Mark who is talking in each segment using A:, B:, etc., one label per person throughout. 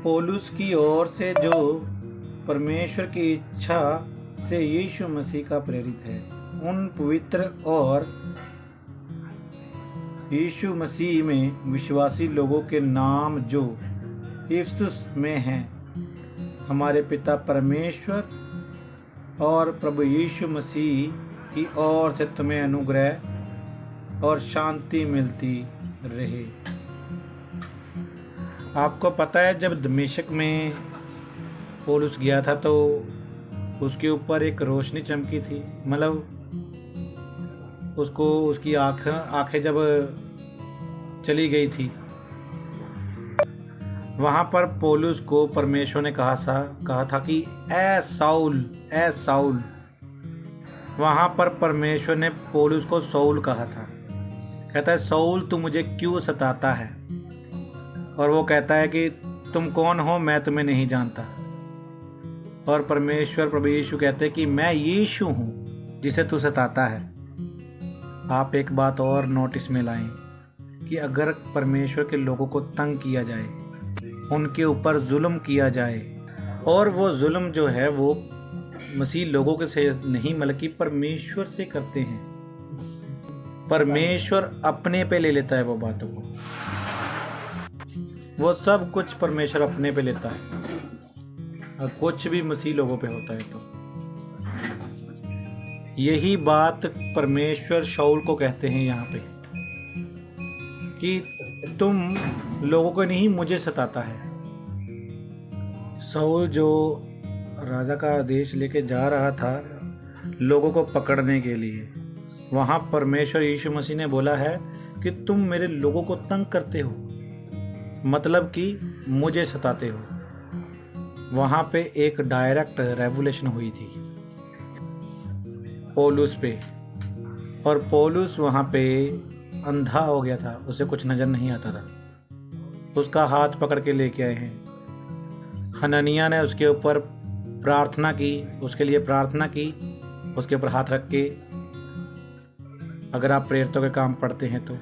A: पौलुस की ओर से जो परमेश्वर की इच्छा से यीशु मसीह का प्रेरित है, उन पवित्र और यीशु मसीह में विश्वासी लोगों के नाम जो इफिसुस में हैं, हमारे पिता परमेश्वर और प्रभु यीशु मसीह की ओर से तुम्हें अनुग्रह और शांति मिलती रहे। आपको पता है, जब दमिश्क में पौलुस गया था तो उसके ऊपर एक रोशनी चमकी थी। मतलब उसको उसकी आंखें जब चली गई थी, वहाँ पर पौलुस को परमेश्वर ने कहा था कि ए साउल। वहाँ पर परमेश्वर ने पौलुस को साउल कहा था। कहता है, साउल तू मुझे क्यों सताता है? और वो कहता है कि तुम कौन हो, मैं तुम्हें नहीं जानता। और परमेश्वर प्रभु यीशु कहते हैं कि मैं यीशु हूँ जिसे तू सताता है। आप एक बात और नोटिस में लाएं कि अगर परमेश्वर के लोगों को तंग किया जाए, उनके ऊपर जुल्म किया जाए, और वो जुल्म जो है वो मसीह लोगों के से नहीं बल्कि परमेश्वर से करते हैं। परमेश्वर अपने पे ले लेता है वो बातों को, वो सब कुछ परमेश्वर अपने पे लेता है। और कुछ भी मसीह लोगों पे होता है तो यही बात परमेश्वर शाऊल को कहते हैं यहाँ पे कि तुम लोगों को नहीं, मुझे सताता है। शाऊल जो राजा का आदेश लेके जा रहा था लोगों को पकड़ने के लिए, वहाँ परमेश्वर यीशु मसीह ने बोला है कि तुम मेरे लोगों को तंग करते हो, मतलब कि मुझे सताते हो। वहाँ पे एक डायरेक्ट रेवोल्यूशन हुई थी पौलुस पे, और पौलुस वहाँ पे अंधा हो गया था, उसे कुछ नज़र नहीं आता था। उसका हाथ पकड़ के लेके आए हैं। हननिया ने उसके ऊपर प्रार्थना की, उसके लिए प्रार्थना की, उसके ऊपर हाथ रख के। अगर आप प्रेरितों के काम पढ़ते हैं तो,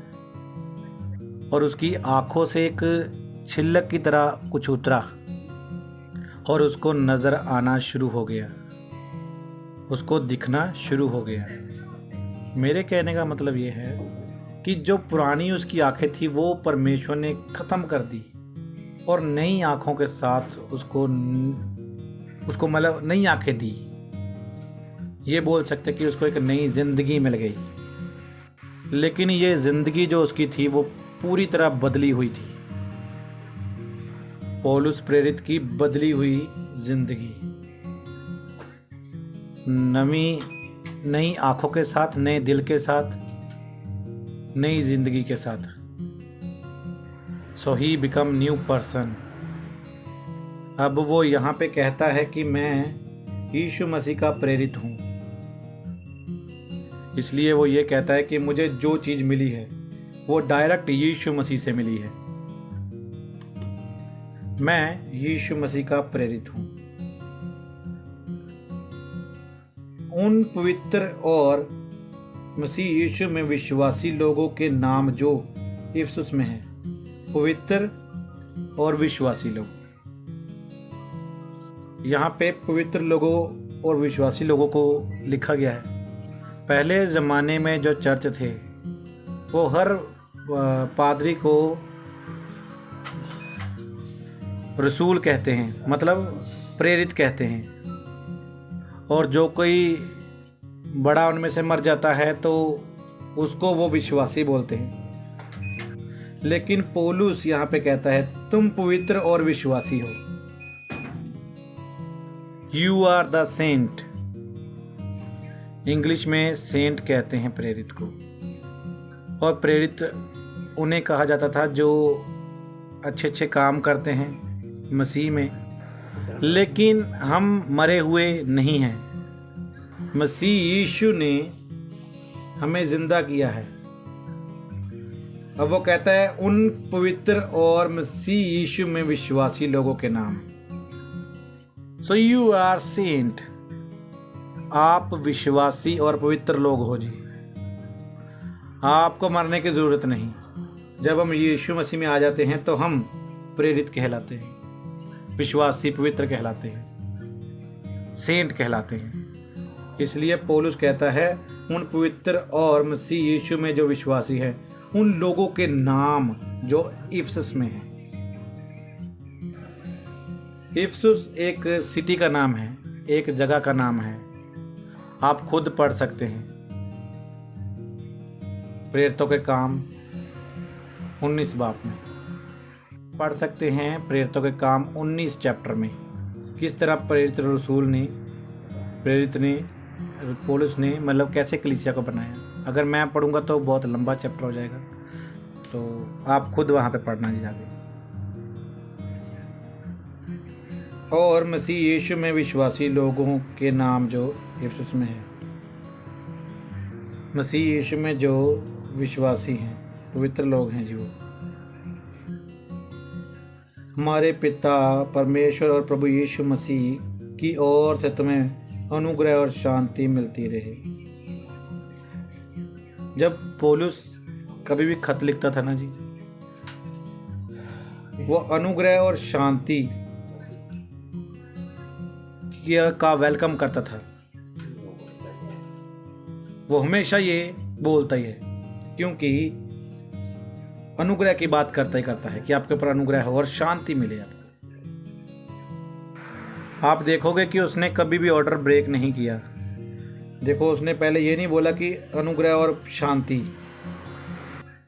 A: और उसकी आंखों से एक छिलक की तरह कुछ उतरा और उसको नज़र आना शुरू हो गया, उसको दिखना शुरू हो गया। मेरे कहने का मतलब ये है कि जो पुरानी उसकी आंखें थी वो परमेश्वर ने ख़त्म कर दी और नई आंखों के साथ उसको मतलब नई आंखें दी। ये बोल सकते कि उसको एक नई ज़िंदगी मिल गई। लेकिन ये ज़िंदगी जो उसकी थी वो पूरी तरह बदली हुई थी। पौलुस प्रेरित की बदली हुई जिंदगी, नई आंखों के साथ, नए दिल के साथ, नई जिंदगी के साथ। सो ही बिकम न्यू पर्सन। अब वो यहाँ पे कहता है कि मैं यीशु मसीह का प्रेरित हूँ। इसलिए वो ये कहता है कि मुझे जो चीज़ मिली है वो डायरेक्ट यीशु मसीह से मिली है। मैं यीशु मसीह का प्रेरित हूँ। उन पवित्र और मसीह यीशु में विश्वासी लोगों के नाम जो इफिसुस में हैं, पवित्र और विश्वासी लोग। यहाँ पे पवित्र लोगों और विश्वासी लोगों को लिखा गया है। पहले ज़माने में जो चर्च थे वो हर पादरी को रसूल कहते हैं, मतलब प्रेरित कहते हैं। और जो कोई बड़ा उनमें से मर जाता है तो उसको वो विश्वासी बोलते हैं। लेकिन पौलुस यहाँ पे कहता है तुम पवित्र और विश्वासी हो। You are the saint. English में सेंट कहते हैं प्रेरित को। और प्रेरित उन्हें कहा जाता था जो अच्छे अच्छे काम करते हैं मसीह में। लेकिन हम मरे हुए नहीं हैं। मसीह यीशु ने हमें जिंदा किया है। अब वो कहता है उन पवित्र और मसीह यीशु में विश्वासी लोगों के नाम। So you are saint. आप विश्वासी और पवित्र लोग हो जी। आपको मरने की ज़रूरत नहीं। जब हम यीशु मसीह में आ जाते हैं तो हम प्रेरित कहलाते हैं। विश्वासी पवित्र कहलाते हैं, सेंट कहलाते हैं। इसलिए पौलुस कहता है उन पवित्र और मसीह यीशु में जो विश्वासी है उन लोगों के नाम जो इफिसस में है। इफिसस एक सिटी का नाम है, एक जगह का नाम है। आप खुद पढ़ सकते हैं प्रेरितों के काम 19 बाब में, पढ़ सकते हैं प्रेरितों के काम 19 चैप्टर में, किस तरह प्रेरित ने पौलुस ने मतलब कैसे कलीसिया को बनाया। अगर मैं पढ़ूंगा तो बहुत लंबा चैप्टर हो जाएगा, तो आप खुद वहाँ पे पढ़ना जी जाके। और मसीह यीशु में विश्वासी लोगों के नाम जो इफिसस में है, मसीह यीशु में जो विश्वासी हैं, पवित्र लोग हैं जी, वो हमारे पिता परमेश्वर और प्रभु यीशु मसीह की ओर से तुम्हें अनुग्रह और शांति मिलती रहे। जब पौलुस कभी भी खत लिखता था ना जी, वो अनुग्रह और शांति का वेलकम करता था। वो हमेशा ये बोलता ही है, क्योंकि अनुग्रह की बात करता ही करता है कि आपके ऊपर अनुग्रह हो और शांति मिले आपको। आप देखोगे कि उसने कभी भी ऑर्डर ब्रेक नहीं किया। देखो, उसने पहले ये नहीं बोला कि अनुग्रह और शांति,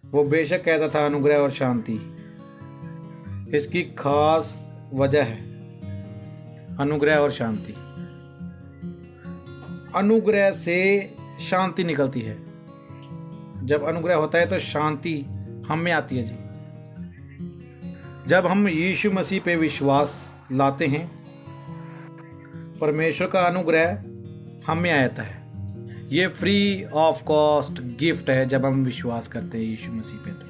A: वो बेशक कहता था अनुग्रह और शांति। इसकी खास वजह है अनुग्रह और शांति। अनुग्रह से शांति निकलती है। जब अनुग्रह होता है तो शांति हम में आती है जी। जब हम यीशु मसीह पे विश्वास लाते हैं, परमेश्वर का अनुग्रह हम में आता है। ये फ्री ऑफ कॉस्ट गिफ्ट है जब हम विश्वास करते हैं यीशु मसीह पे। तो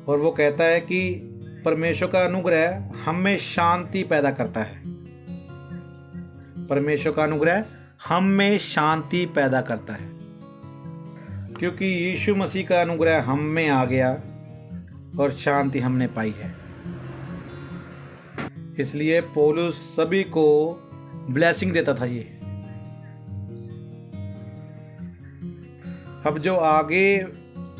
A: और वो कहता है कि परमेश्वर का अनुग्रह हम में शांति पैदा करता है। परमेश्वर का अनुग्रह हम में शांति पैदा करता है, क्योंकि यीशु मसीह का अनुग्रह हम में आ गया और शांति हमने पाई है। इसलिए पौलुस सभी को ब्लेसिंग देता था ये। अब जो आगे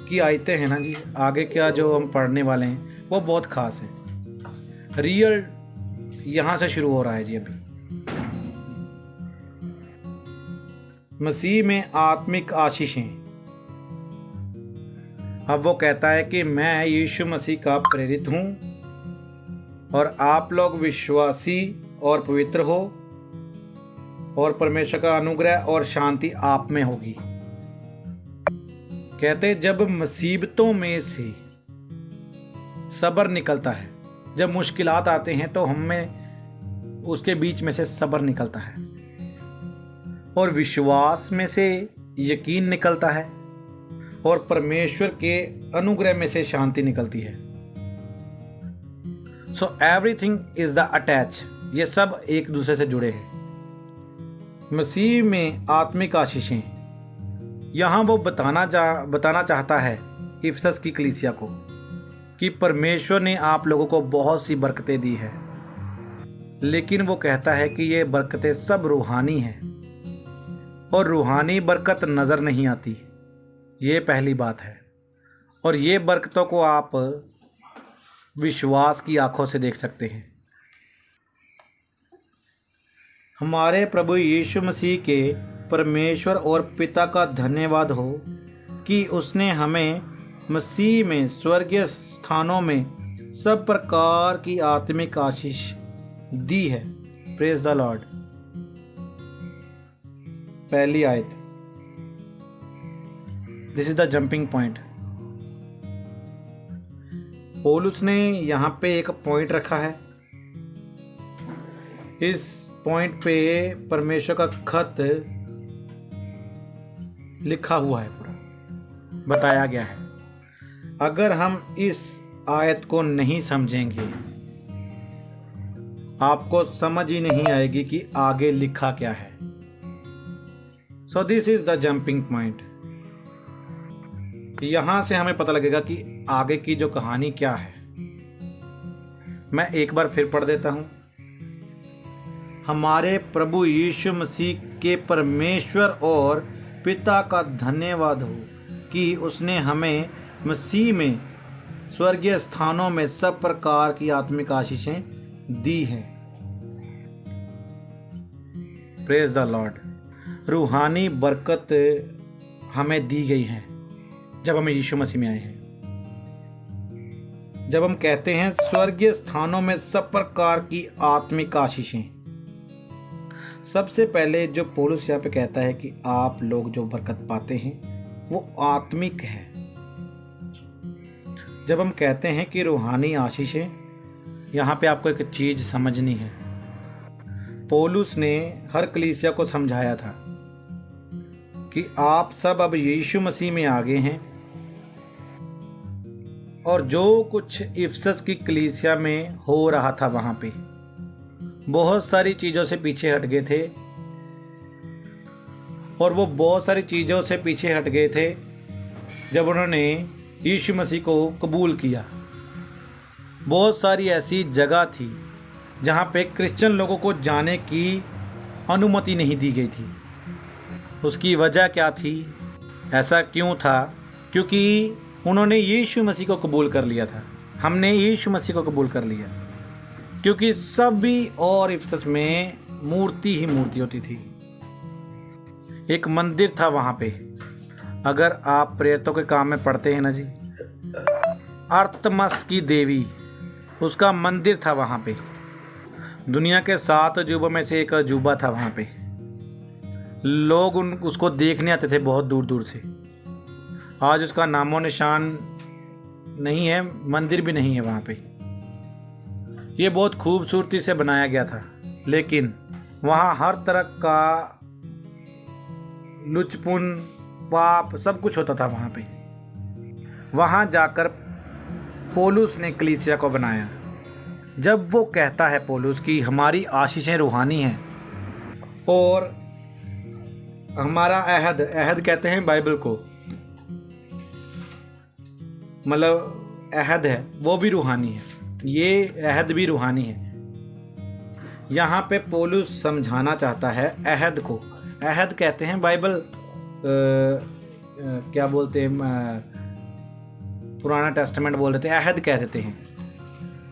A: की आयतें हैं ना जी, आगे क्या जो हम पढ़ने वाले हैं वो बहुत खास है। रियल यहां से शुरू हो रहा है जी। अभी मसीह में आत्मिक आशीषें। अब वो कहता है कि मैं यीशु मसीह का प्रेरित हूं और आप लोग विश्वासी और पवित्र हो और परमेश्वर का अनुग्रह और शांति आप में होगी। कहते जब मुसीबतों में से सब्र निकलता है, जब मुश्किलात आते हैं तो हम में उसके बीच में से सब्र निकलता है और विश्वास में से यकीन निकलता है और परमेश्वर के अनुग्रह में से शांति निकलती है। So everything is the attach. ये सब एक दूसरे से जुड़े हैं। मसीह में आत्मिक आशीषें, यहां वो बताना चाहता है इफिसस की कलीसिया को कि परमेश्वर ने आप लोगों को बहुत सी बरकतें दी है, लेकिन वो कहता है कि ये बरकतें सब रूहानी हैं और रूहानी बरकत नजर नहीं आती। ये पहली बात है। और ये बरकतों को आप विश्वास की आंखों से देख सकते हैं। हमारे प्रभु यीशु मसीह के परमेश्वर और पिता का धन्यवाद हो कि उसने हमें मसीह में स्वर्गीय स्थानों में सब प्रकार की आत्मिक आशीष दी है। Praise the Lord. पहली आयत, this is the jumping point. पौलुस ने यहाँ पे एक पॉइंट रखा है। इस पॉइंट पे परमेश्वर का खत लिखा हुआ है, पूरा बताया गया है। अगर हम इस आयत को नहीं समझेंगे, आपको समझ ही नहीं आएगी कि आगे लिखा क्या है। So this is the jumping point. यहां से हमें पता लगेगा कि आगे की जो कहानी क्या है। मैं एक बार फिर पढ़ देता हूँ। हमारे प्रभु यीशु मसीह के परमेश्वर और पिता का धन्यवाद हो कि उसने हमें मसीह में स्वर्गीय स्थानों में सब प्रकार की आत्मिक आशीषें दी हैं। Praise the Lord. रूहानी बरकत हमें दी गई है जब हम यीशु मसीह में आए हैं। जब हम कहते हैं स्वर्गीय स्थानों में सब प्रकार की आत्मिक आशीषें, सबसे पहले जो पौलुस यहाँ पे कहता है कि आप लोग जो बरकत पाते हैं वो आत्मिक है। जब हम कहते हैं कि रूहानी आशीषें, यहाँ पे आपको एक चीज समझनी है। पौलुस ने हर कलीसिया को समझाया था कि आप सब अब यीशु मसीह में आ गए हैं, और जो कुछ इफिसस की कलीसिया में हो रहा था वहां पे बहुत सारी चीज़ों से पीछे हट गए थे, और वो बहुत सारी चीज़ों से पीछे हट गए थे जब उन्होंने यीशु मसीह को कबूल किया। बहुत सारी ऐसी जगह थी जहाँ पे क्रिश्चियन लोगों को जाने की अनुमति नहीं दी गई थी। उसकी वजह क्या थी? ऐसा क्यों था? क्योंकि उन्होंने यीशु मसीह को कबूल कर लिया था। हमने यीशु मसीह को कबूल कर लिया, क्योंकि सभी और इफिसस में मूर्ति ही मूर्ति होती थी। एक मंदिर था वहां पे। अगर आप प्रेरितों के काम में पढ़ते हैं ना जी, अर्थमस की देवी, उसका मंदिर था वहां पे। दुनिया के 7 अजूबों में से एक अजूबा था वहां पे। लोग उसको देखने आते थे बहुत दूर दूर से। आज उसका नामो निशान नहीं है, मंदिर भी नहीं है वहाँ पे। ये बहुत खूबसूरती से बनाया गया था, लेकिन वहाँ हर तरह का लुचपुन, पाप, सब कुछ होता था वहाँ पे। वहाँ जाकर पौलुस ने कलीसिया को बनाया। जब वो कहता है पौलुस कि हमारी आशीषें रूहानी हैं, और हमारा अहद कहते हैं बाइबल को, मतलब अहद है वो भी रूहानी है, ये अहद भी रूहानी है। यहाँ पे पौलुस समझाना चाहता है अहद को। अहद कहते हैं बाइबल क्या बोलते हैं, पुराना टेस्टामेंट बोल देते हैं, अहद कह देते हैं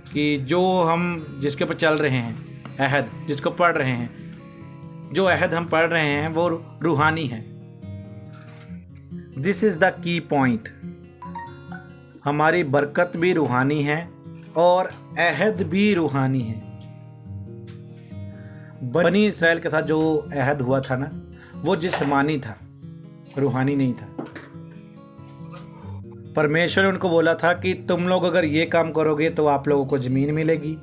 A: कि जो हम जिसके ऊपर चल रहे हैं, अहद जिसको पढ़ रहे हैं, जो अहद हम पढ़ रहे हैं वो रूहानी है। This is the key point. हमारी बरकत भी रूहानी है और अहद भी रूहानी है। बनी इस्राएल के साथ जो अहद हुआ था ना, वो जिस्मानी था, रूहानी नहीं था। परमेश्वर ने उनको बोला था कि तुम लोग अगर ये काम करोगे तो आप लोगों को ज़मीन मिलेगी।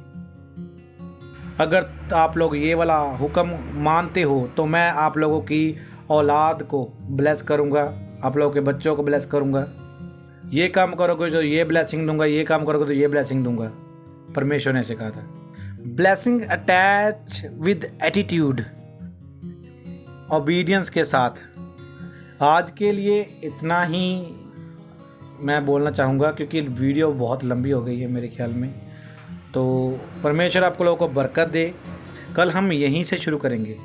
A: अगर आप लोग ये वाला हुक्म मानते हो तो मैं आप लोगों की औलाद को ब्लेस करूँगा, आप लोगों के बच्चों को ब्लेस करूँगा। ये काम करोगे तो ये ब्लेसिंग दूंगा, ये काम करोगे तो ये ब्लेसिंग दूंगा। परमेश्वर ने ऐसे कहा था। Blessing attach with attitude, obedience के साथ। आज के लिए इतना ही मैं बोलना चाहूँगा, क्योंकि वीडियो बहुत लंबी हो गई है मेरे ख्याल में। तो परमेश्वर आपको लोगों को बरकत दे। कल हम यहीं से शुरू करेंगे।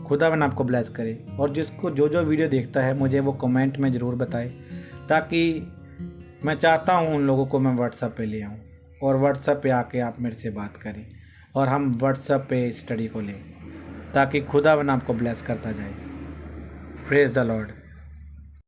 A: खुदावन आपको ब्लेस करे। और जिसको जो जो वीडियो देखता है मुझे वो कमेंट में ज़रूर बताए, ताकि मैं चाहता हूँ उन लोगों को मैं व्हाट्सएप पे ले आऊँ, और व्हाट्सएप पे आके आप मेरे से बात करें और हम व्हाट्सएप पे स्टडी को लें, ताकि खुदावन आपको ब्लेस करता जाए। Praise the Lord.